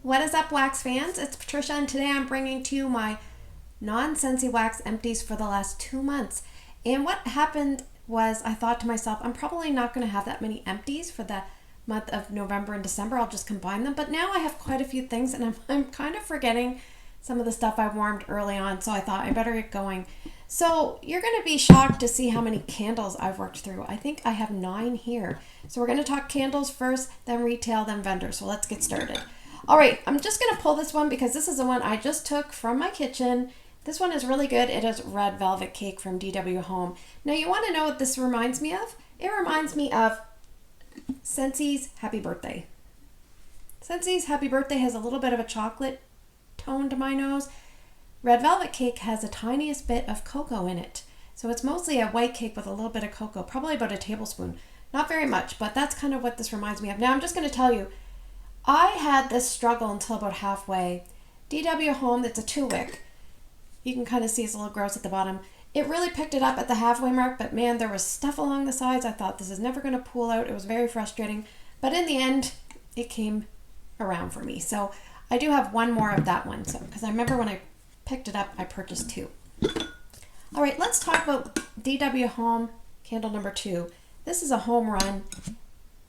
What is up, wax fans? It's Patricia, and today I'm bringing to you my Non-Scentsy wax empties for the last 2 months. And what happened was I thought to myself, I'm probably not going to have that many empties for the month of November and December. I'll just combine them. But now I have quite a few things, and I'm kind of forgetting some of the stuff I warmed early on, so I thought I better get going. So you're going to be shocked to see how many candles I've worked through. I think I have 9 here. So we're going to talk candles first, then retail, then vendors. So let's get started. All right, I'm just going to pull this one because this is the one I just took from my kitchen. This one is really good. It is Red Velvet Cake from DW Home. Now, you want to know what this reminds me of? It reminds me of Scentsy's Happy Birthday. Scentsy's Happy Birthday has a little bit of a chocolate tone to my nose. Red Velvet Cake has the tiniest bit of cocoa in it. So it's mostly a white cake with a little bit of cocoa, probably about a tablespoon. Not very much, but that's kind of what this reminds me of. Now, I'm just going to tell you, I had this struggle until about halfway. DW Home, it's a 2-wick. You can kind of see it's a little gross at the bottom. It really picked it up at the halfway mark, but man, there was stuff along the sides. I thought this is never going to pull out. It was very frustrating. But in the end, it came around for me. So I do have one more of that one. So because I remember when I picked it up, I purchased 2. All right, let's talk about DW Home candle number 2. This is a home run.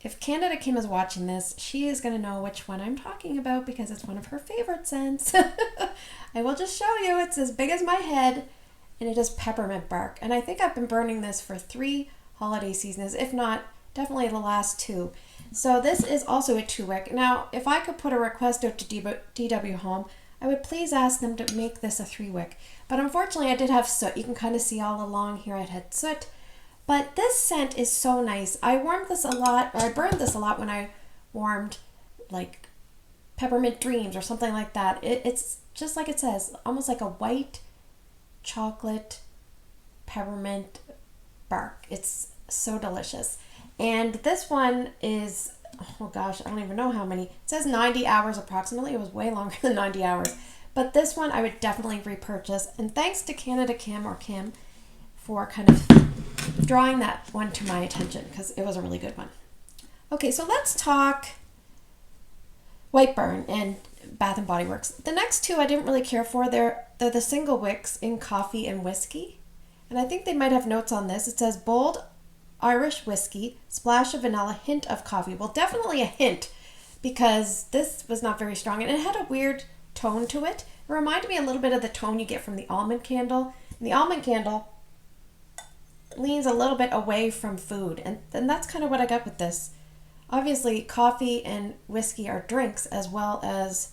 If Canada Kim is watching this, she is going to know which one I'm talking about because it's one of her favorite scents. I will just show you. It's as big as my head, and it is peppermint bark. And I think I've been burning this for 3 holiday seasons, if not, definitely the last 2. So this is also a 2-wick. Now, if I could put a request out to DW Home, I would please ask them to make this a 3-wick. But unfortunately, I did have soot. You can kind of see all along here I had soot. But this scent is so nice. I warmed this a lot, or I burned this a lot when I warmed like Peppermint Dreams or something like that. It's just like it says, almost like a white chocolate peppermint bark. It's so delicious. And this one is, oh gosh, I don't even know how many. It says 90 hours approximately. It was way longer than 90 hours. But this one I would definitely repurchase. And thanks to Canada Kim or Kim for kind of drawing that one to my attention because it was a really good one. Okay, so let's talk White Burn and Bath and Body Works. The next 2 I didn't really care for. They're the single wicks in coffee and whiskey. And I think they might have notes on this. It says bold Irish whiskey, splash of vanilla, hint of coffee. Well, definitely a hint because this was not very strong and it had a weird tone to it. It reminded me a little bit of the tone you get from the almond candle. And the almond candle leans a little bit away from food, and that's kind of what I got with this. Obviously, coffee and whiskey are drinks as well as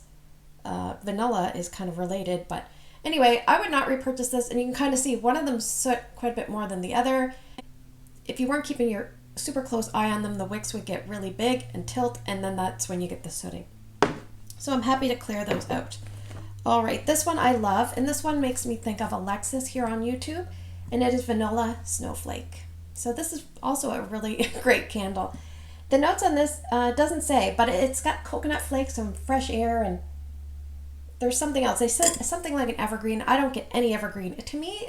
vanilla is kind of related, but anyway, I would not repurchase this, and you can kind of see one of them soot quite a bit more than the other. If you weren't keeping your super close eye on them, the wicks would get really big and tilt, and then that's when you get the sooting. So I'm happy to clear those out. All right, this one I love, and this one makes me think of Alexis here on YouTube, and it is Vanilla Snowflake. So this is also a really great candle. The notes on this doesn't say, but it's got coconut flakes and fresh air, and there's something else. They said something like an evergreen. I don't get any evergreen. To me,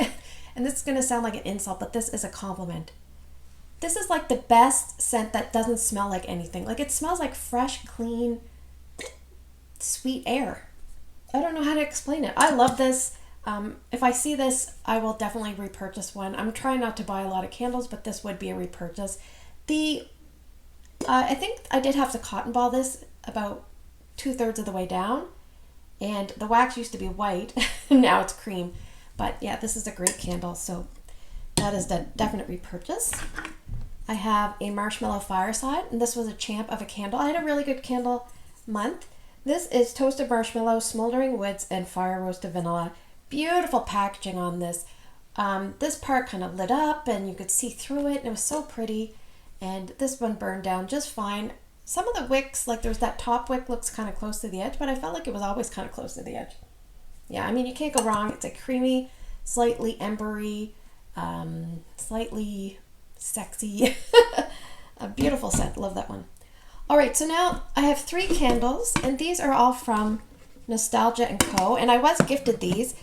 and this is going to sound like an insult, but this is a compliment. This is like the best scent that doesn't smell like anything. Like it smells like fresh, clean, sweet air. I don't know how to explain it. I love this. If I see this, I will definitely repurchase one. I'm trying not to buy a lot of candles, but this would be a repurchase. I think I did have to cotton ball this about 2/3 of the way down, and the wax used to be white, and now it's cream. But yeah, this is a great candle, so that is the definite repurchase. I have a Marshmallow Fireside, and this was a champ of a candle. I had a really good candle month. This is toasted marshmallow, smoldering woods, and fire roasted vanilla. Beautiful packaging on this. This part kind of lit up and you could see through it and it was so pretty. And this one burned down just fine. Some of the wicks, like there's that top wick looks kind of close to the edge, but I felt like it was always kind of close to the edge. Yeah, I mean, you can't go wrong. It's a creamy, slightly embery, slightly sexy, a beautiful scent. Love that one. All right, so now I have 3 candles and these are all from Nostalgia & Co. And I was gifted these.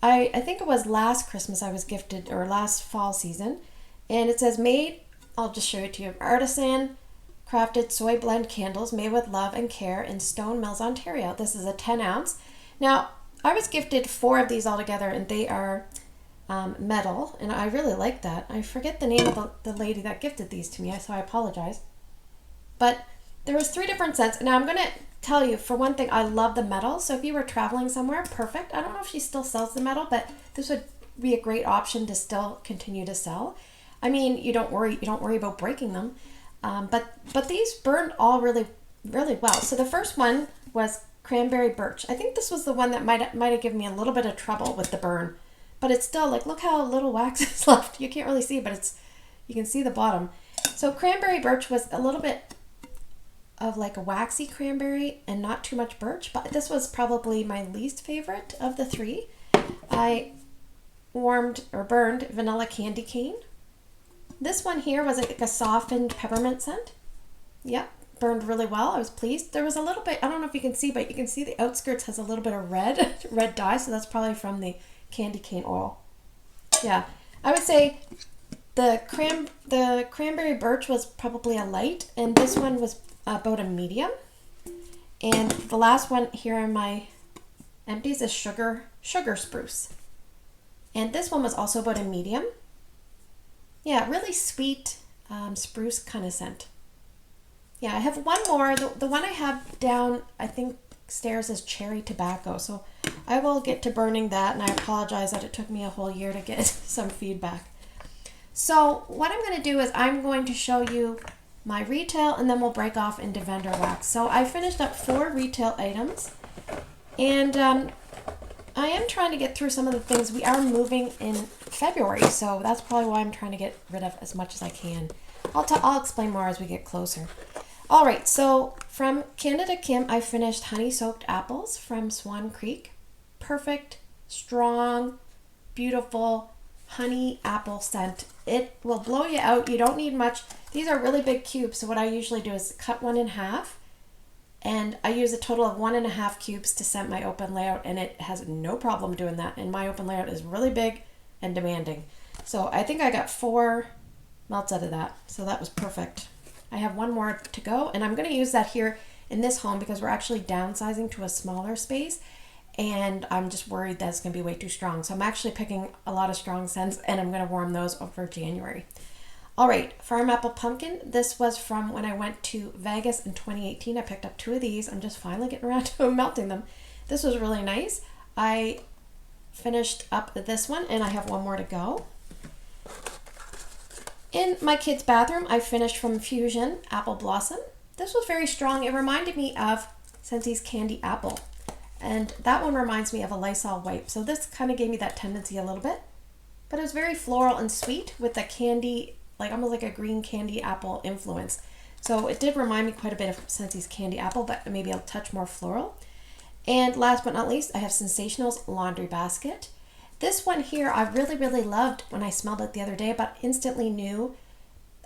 I think it was last Christmas I was gifted, or last fall season. And it says made, I'll just show it to you, artisan crafted soy blend candles made with love and care in Stone Mills, Ontario. This is a 10 ounce. Now, I was gifted 4 of these altogether, and they are metal, and I really like that. I forget the name of the lady that gifted these to me, so I apologize. But there was 3 different scents. Now, I'm going to tell you, for one thing, I love the metal, so if you were traveling somewhere, perfect. I don't know if she still sells the metal, but this would be a great option to still continue to sell. I mean, you don't worry about breaking them. But these burned all really, really well. So the first one was Cranberry Birch. I think this was the one that might have given me a little bit of trouble with the burn. But it's still, like, look how little wax is left. You can't really see, but you can see the bottom. So Cranberry Birch was a little bit of like a waxy cranberry and not too much birch. But this was probably my least favorite of the 3. I warmed or burned Vanilla Candy Cane. This one here was like a softened peppermint scent. Yep, burned really well. I was pleased. There was a little bit, I don't know if you can see, but you can see the outskirts has a little bit of red dye, so that's probably from the candy cane oil. Yeah, I would say the cranberry birch was probably a light, and this one was about a medium. And the last one here in my empties is sugar spruce. And this one was also about a medium. Yeah, really sweet spruce kind of scent. Yeah, I have one more. The one I have down, I think, stairs is cherry tobacco. So I will get to burning that, and I apologize that it took me a whole year to get some feedback. So what I'm going to do is I'm going to show you my retail, and then we'll break off into vendor wax. So I finished up 4 retail items, and I am trying to get through some of the things. We are moving in February, so that's probably why I'm trying to get rid of as much as I can. I'll explain more as we get closer. All right, so from Canada Kim, I finished Honey Soaked Apples from Swan Creek. Perfect, strong, beautiful honey apple scent. It will blow you out. You don't need much. These are really big cubes, so what I usually do is cut one in half, and I use a total of 1.5 cubes to scent my open layout, and it has no problem doing that. And my open layout is really big and demanding. So I think I got 4 melts out of that, so that was perfect. I have one more to go, and I'm going to use that here in this home because we're actually downsizing to a smaller space, and I'm just worried that it's going to be way too strong. So I'm actually picking a lot of strong scents, and I'm going to warm those over January. All right, Farm Apple Pumpkin. This was from when I went to Vegas in 2018. I picked up 2 of these. I'm just finally getting around to melting them. This was really nice. I finished up this one, and I have one more to go. In my kids' bathroom, I finished from Fusion Apple Blossom. This was very strong. It reminded me of Scentsy's Candy Apple. And that one reminds me of a Lysol wipe. So this kind of gave me that tendency a little bit. But it was very floral and sweet with the candy, like almost like a green candy apple influence. So it did remind me quite a bit of Scentsy's Candy Apple, but maybe a touch more floral. And last but not least, I have Sensationals Laundry Basket. This one here I really, really loved when I smelled it the other day, but instantly knew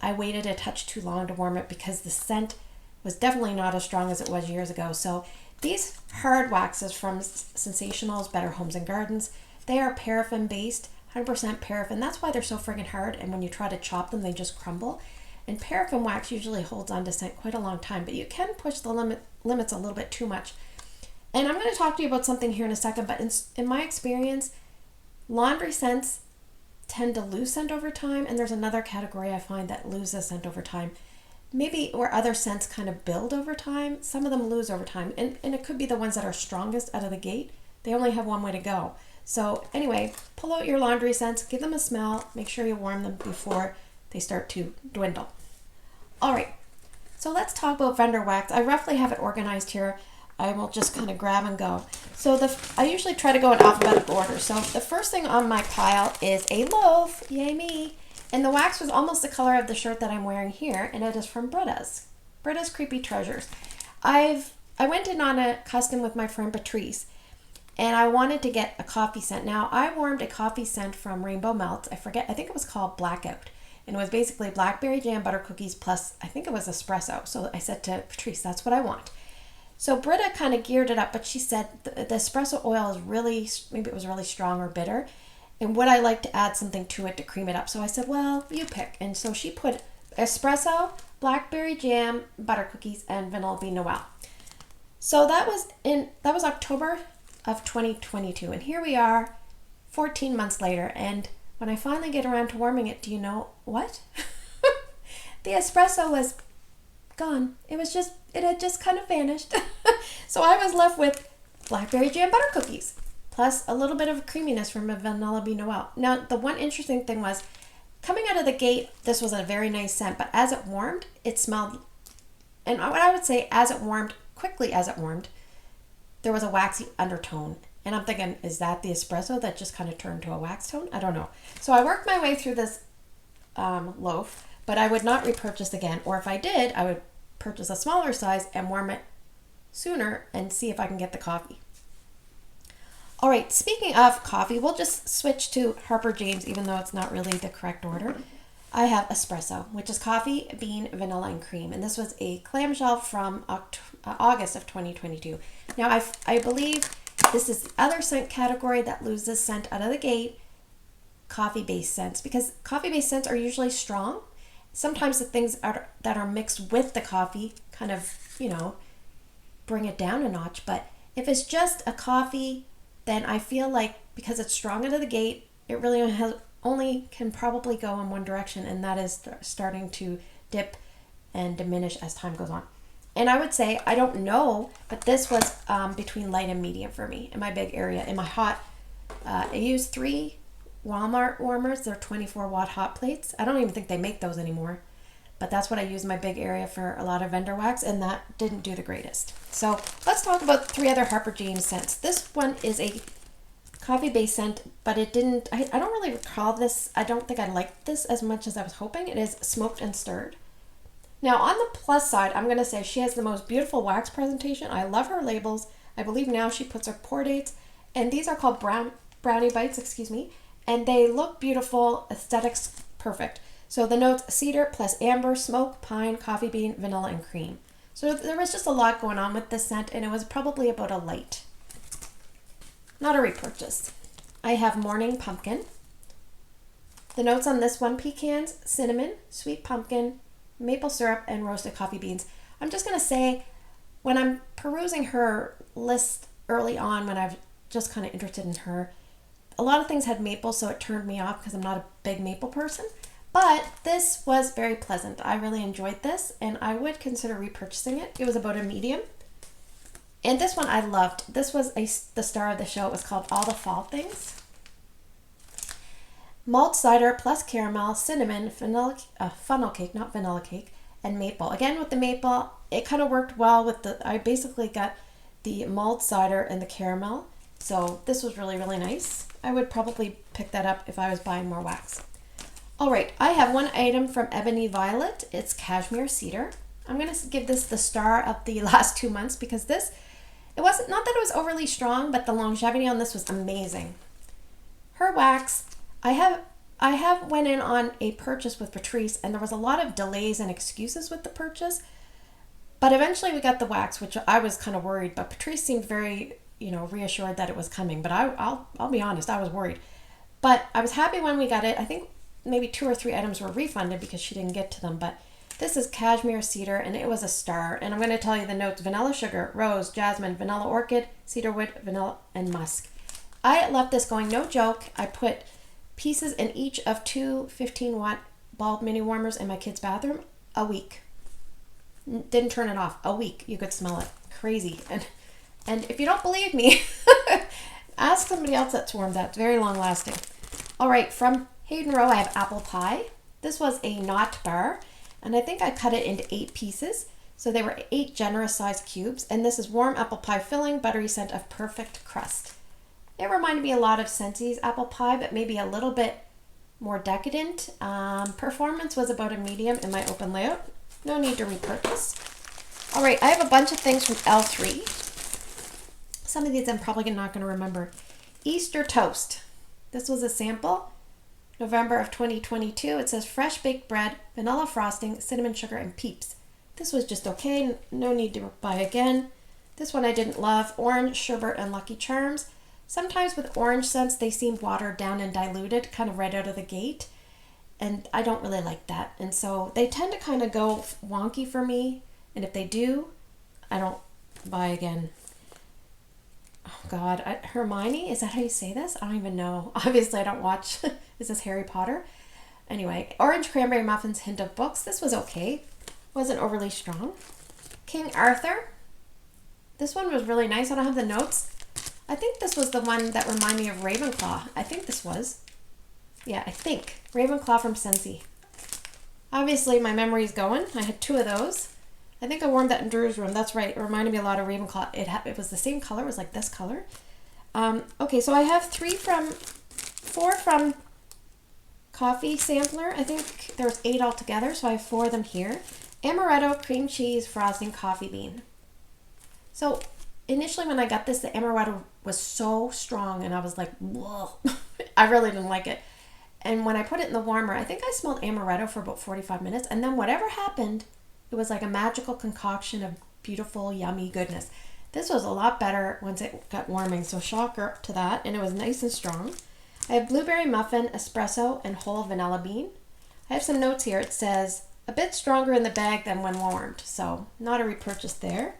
I waited a touch too long to warm it because the scent was definitely not as strong as it was years ago. So these hard waxes from Sensationals, Better Homes and Gardens, they are paraffin based, 100% paraffin. That's why they're so friggin' hard, and when you try to chop them, they just crumble. And paraffin wax usually holds on to scent quite a long time, but you can push the limits a little bit too much. And I'm going to talk to you about something here in a second, but in my experience, laundry scents tend to lose scent over time, and there's another category I find that loses scent over time. Maybe where other scents kind of build over time, some of them lose over time. And it could be the ones that are strongest out of the gate. They only have one way to go. So anyway, pull out your laundry scents, give them a smell, make sure you warm them before they start to dwindle. All right, so let's talk about vendor wax. I roughly have it organized here. I will just kind of grab and go. So I usually try to go in alphabetical order. So the first thing on my pile is a loaf. Yay me. And the wax was almost the color of the shirt that I'm wearing here, and it is from Britta's Creepy Treasures. I went in on a custom with my friend Patrice, and I wanted to get a coffee scent. Now, I warmed a coffee scent from Rainbow Melts. I think it was called Blackout. And it was basically blackberry jam butter cookies plus, I think it was espresso. So I said to Patrice, that's what I want. So Britta kind of geared it up, but she said the espresso oil is really, maybe it was really strong or bitter. And would I like to add something to it to cream it up? So I said, well, you pick. And so she put espresso, blackberry jam, butter cookies, and vanilla bean Noel. So that was October of 2022, and here we are 14 months later, and when I finally get around to warming it, do you know what? The espresso was gone. It had just kind of vanished. So I was left with blackberry jam butter cookies, plus a little bit of creaminess from a vanilla bean Noel. Now, the one interesting thing was, coming out of the gate, this was a very nice scent, but as it warmed, it smelled, and what I would say, quickly as it warmed, there was a waxy undertone. And I'm thinking, is that the espresso that just kind of turned to a wax tone? I don't know. So I worked my way through this loaf, but I would not repurchase again. Or if I did, I would purchase a smaller size and warm it sooner and see if I can get the coffee. All right, speaking of coffee, we'll just switch to Harper James, even though it's not really the correct order. I have espresso, which is coffee, bean, vanilla, and cream. And this was a clamshell from August of 2022. Now, I believe this is the other scent category that loses scent out of the gate, coffee-based scents, because coffee-based scents are usually strong. Sometimes the things that are mixed with the coffee kind of, bring it down a notch. But if it's just a coffee, then I feel like because it's strong out of the gate, it really only can probably go in one direction, and that is starting to dip and diminish as time goes on. And I would say, I don't know, but this was between light and medium for me in my big area. In my hot, I used 3 Walmart warmers. They're 24-watt hot plates. I don't even think they make those anymore, but that's what I use in my big area for a lot of vendor wax, and that didn't do the greatest. So let's talk about 3 other Harper James scents. This one is a coffee-based scent, but I don't really recall this. I don't think I liked this as much as I was hoping. It is smoked and stirred. Now, on the plus side, I'm going to say she has the most beautiful wax presentation. I love her labels. I believe now she puts her pour dates, and these are called brownie bites, and they look beautiful, aesthetics perfect. So the notes: cedar plus amber, smoke, pine, coffee bean, vanilla, and cream. So there was just a lot going on with this scent, and it was probably about a light. Not a repurchase. I have morning pumpkin. The notes on this one: pecans, cinnamon, sweet pumpkin, maple syrup, and roasted coffee beans. I'm just going to say, when I'm perusing her list early on, when I was just kind of interested in her, a lot of things had maple, so it turned me off because I'm not a big maple person. But this was very pleasant. I really enjoyed this, and I would consider repurchasing it. It was about a medium. And this one I loved. This was the star of the show. It was called All the Fall Things. Malt cider plus caramel, cinnamon, funnel cake, not vanilla cake, and maple. Again, with the maple, it kind of worked well with I basically got the malt cider and the caramel. So this was really, really nice. I would probably pick that up if I was buying more wax. All right, I have one item from Ebony Violet. It's Cashmere Cedar. I'm going to give this the star of the last 2 months because it wasn't, not that it was overly strong, but the longevity on this was amazing. Her wax, I have went in on a purchase with Patrice, and there was a lot of delays and excuses with the purchase, but eventually we got the wax, which I was kind of worried, but Patrice seemed very, reassured that it was coming, but I'll be honest, I was worried. But I was happy when we got it. I think maybe 2 or 3 items were refunded because she didn't get to them, but this is Cashmere Cedar, and it was a star. And I'm going to tell you the notes: vanilla sugar, rose, jasmine, vanilla orchid, cedarwood, vanilla, and musk. I left this going, no joke. I put pieces in each of 2 15-watt bulb mini warmers in my kid's bathroom a week. Didn't turn it off. A week. You could smell it. Crazy. And if you don't believe me, ask somebody else that's warmed that. It's very long lasting. All right, from Hayden Rowe, I have apple pie. This was a knot bar, and I think I cut it into 8 pieces. So they were 8 generous sized cubes, and this is warm apple pie filling, buttery scent of perfect crust. It reminded me a lot of Scentsy's apple pie, but maybe a little bit more decadent. Performance was about a medium in my open layout. No need to repurchase. All right, I have a bunch of things from L3. Some of these I'm probably not going to remember. Easter toast. This was a sample. November of 2022. It says fresh baked bread, vanilla frosting, cinnamon sugar, and peeps. This was just okay. No need to buy again. This one I didn't love. Orange, sherbet, and Lucky Charms. Sometimes with orange scents, they seem watered down and diluted, kind of right out of the gate. and I don't really like that. And so they tend to kind of go wonky for me. And if they do, I don't buy again. Oh God, Hermione, is that how you say this? I don't even know. Obviously I don't watch. Is this Harry Potter? Anyway, Orange Cranberry Muffins Hint of Books. This was okay. Wasn't overly strong. King Arthur. This one was really nice. I don't have the notes. I think this was the one that reminded me of Ravenclaw. I think this was. Yeah, I think. Ravenclaw from Scentsy. Obviously my memory's going. I had 2 of those. I think I warmed that in Drew's room. That's right. It reminded me a lot of Ravenclaw. It was the same color. It was like this color. Okay, so I have 4 from Coffee Sampler. I think there was 8 altogether, so I have 4 of them here. Amaretto, cream cheese, frosting, coffee bean. So initially when I got this, the amaretto was so strong and I was like, whoa. I really didn't like it. And when I put it in the warmer, I think I smelled amaretto for about 45 minutes. And then whatever happened, it was like a magical concoction of beautiful, yummy goodness. This was a lot better once it got warming, so shocker to that. And it was nice and strong. I have blueberry muffin, espresso, and whole vanilla bean. I have some notes here. It says, a bit stronger in the bag than when warmed, so not a repurchase there.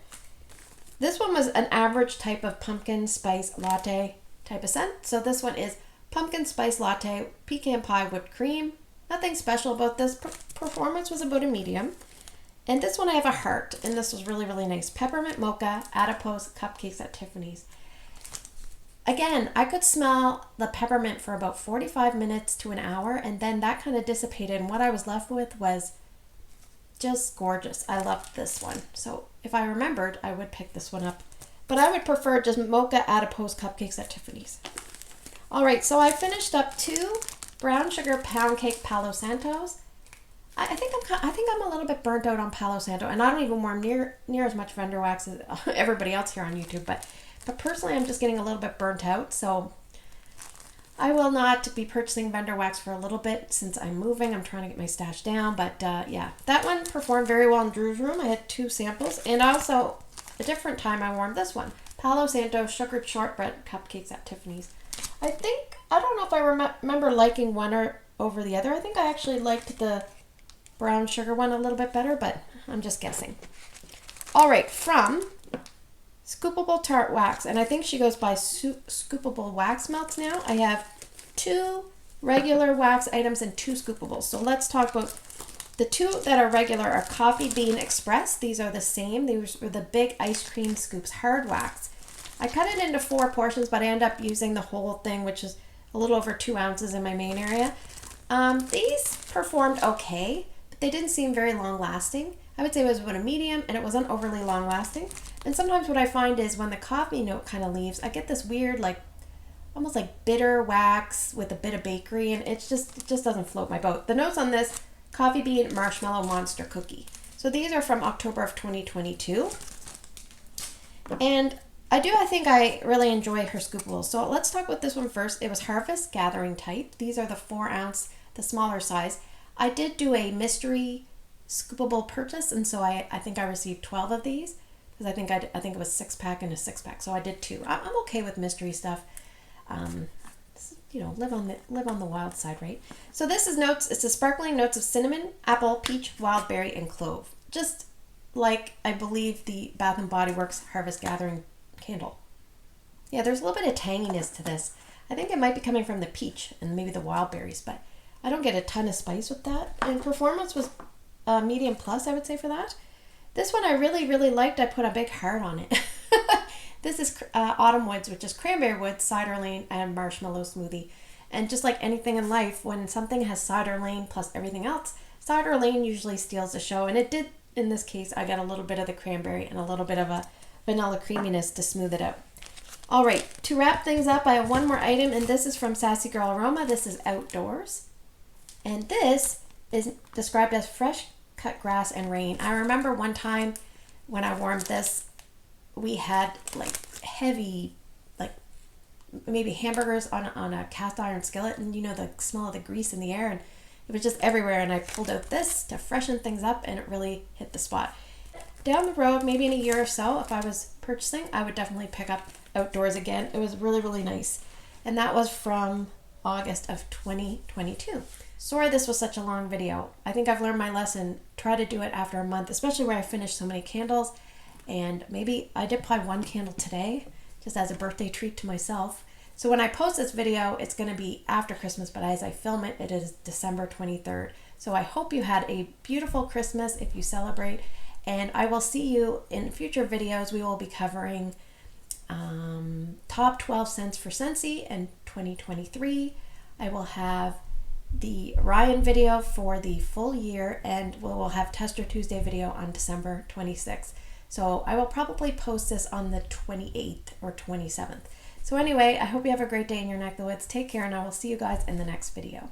This one was an average type of pumpkin spice latte type of scent. So this one is pumpkin spice latte, pecan pie, whipped cream. Nothing special about this. Performance was about a medium. And this one I have a heart, and this was really, really nice. Peppermint mocha, adipose cupcakes at Tiffany's. Again, I could smell the peppermint for about 45 minutes to an hour, and then that kind of dissipated, and what I was left with was just gorgeous. I loved this one. So if I remembered, I would pick this one up. But I would prefer just mocha adipose cupcakes at Tiffany's. All right, so I finished up 2 brown sugar pound cake Palo Santos. I think I'm a little bit burnt out on Palo Santo, and I don't even warm near as much vendor wax as everybody else here on YouTube. But personally, I'm just getting a little bit burnt out, so I will not be purchasing vendor wax for a little bit since I'm moving. I'm trying to get my stash down, but yeah, that one performed very well in Drew's room. I had 2 samples, and also a different time I warmed this one. Palo Santo sugared shortbread cupcakes at Tiffany's. I don't know if I remember liking one over the other. I think I actually liked the brown sugar one a little bit better, but I'm just guessing. All right, from Scoopable Tart Wax, and I think she goes by Scoopable Wax Melts now. I have 2 regular wax items and 2 Scoopables. So let's talk about the 2 that are regular are Coffee Bean Express. These are the same. These were the big ice cream scoops hard wax. I cut it into 4 portions, but I end up using the whole thing, which is a little over 2 ounces in my main area. These performed okay, but they didn't seem very long lasting. I would say it was about a medium, and it wasn't overly long lasting. And sometimes what I find is when the coffee note kind of leaves, I get this weird, like, almost like bitter wax with a bit of bakery, and it just doesn't float my boat. The notes on this, Coffee Bean Marshmallow Monster Cookie. So these are from October of 2022. And I think I really enjoy her Scoopables. So let's talk about this one first. It was Harvest Gathering type. These are the 4 ounce, the smaller size. I did do a mystery Scoopable purchase, and so I think I received 12 of these because I think it was 6-pack and a 6-pack. So I did 2. I'm okay with mystery stuff. Live on the wild side, right? So this is notes. It's the sparkling notes of cinnamon, apple, peach, wild berry, and clove. Just like I believe the Bath and Body Works Harvest Gathering candle. Yeah, there's a little bit of tanginess to this. I think it might be coming from the peach and maybe the wild berries, but I don't get a ton of spice with that. And performance was medium plus, I would say, for that. This one I really, really liked. I put a big heart on it. This is Autumn Woods, which is cranberry wood, cider lane, and marshmallow smoothie. And just like anything in life, when something has cider lane plus everything else, cider lane usually steals the show. And it did in this case. I got a little bit of the cranberry and a little bit of a vanilla creaminess to smooth it out. All right, to wrap things up, I have one more item, and this is from Sassy Girl Aroma. This is Outdoors. And this is described as fresh cut grass and rain. I remember one time when I warmed this, we had like heavy, like maybe hamburgers on a cast iron skillet, and the smell of the grease in the air, and it was just everywhere. And I pulled out this to freshen things up, and it really hit the spot. Down the road, maybe in a year or so, if I was purchasing, I would definitely pick up Outdoors again. It was really, really nice. And that was from August of 2022. Sorry this was such a long video. I think I've learned my lesson. Try to do it after a month, especially where I finished so many candles. And maybe I did probably one candle today, just as a birthday treat to myself. So when I post this video, it's going to be after Christmas, but as I film it, it is December 23rd. So I hope you had a beautiful Christmas if you celebrate, and I will see you in future videos. We will be covering top 12 scents for Scentsy in 2023. I will have the Ryan video for the full year, and we will have Tester Tuesday video on December 26th. So I will probably post this on the 28th or 27th. So anyway, I hope you have a great day in your neck of the woods. Take care, and I will see you guys in the next video.